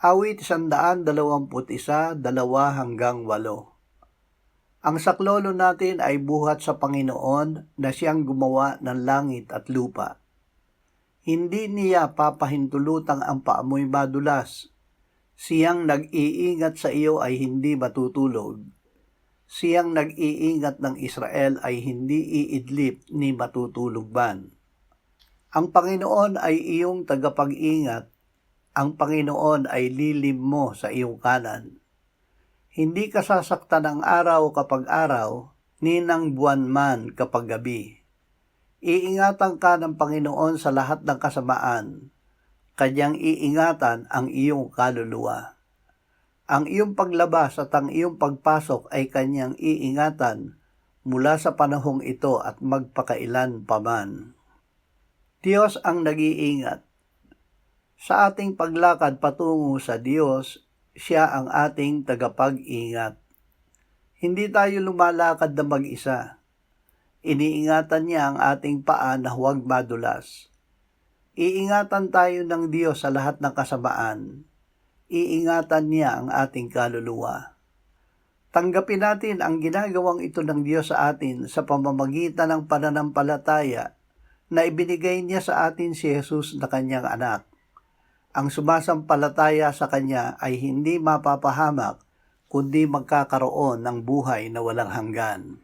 Awit 121, 2-8. Ang saklolo natin ay buhat sa Panginoon na siyang gumawa ng langit at lupa. Hindi niya papahintulutang ang paamoy madulas. Siyang nag-iingat sa iyo ay hindi matutulog. Siyang nag-iingat ng Israel ay hindi iidlip ni matutulog man. Ang Panginoon ay iyong tagapag-ingat. Ang Panginoon ay lilim mo sa iyong kanan. Hindi ka sasaktan ng araw kapag araw, ni ng buwan man kapag gabi. Iingatan ka ng Panginoon sa lahat ng kasamaan. Kanyang iingatan ang iyong kaluluwa. Ang iyong paglabas at ang iyong pagpasok ay kanyang iingatan mula sa panahong ito at magpakailan paman. Diyos ang nag-iingat. Sa ating paglakad patungo sa Diyos, siya ang ating tagapag-ingat. Hindi tayo lumalakad na mag-isa. Iniingatan niya ang ating paa na huwag madulas. Iingatan tayo ng Diyos sa lahat ng kasamaan. Iingatan niya ang ating kaluluwa. Tanggapin natin ang ginagawang ito ng Diyos sa atin sa pamamagitan ng pananampalataya na ibinigay niya sa atin si Jesus na kanyang anak. Ang sumasampalataya sa kanya ay hindi mapapahamak, kundi magkakaroon ng buhay na walang hanggan.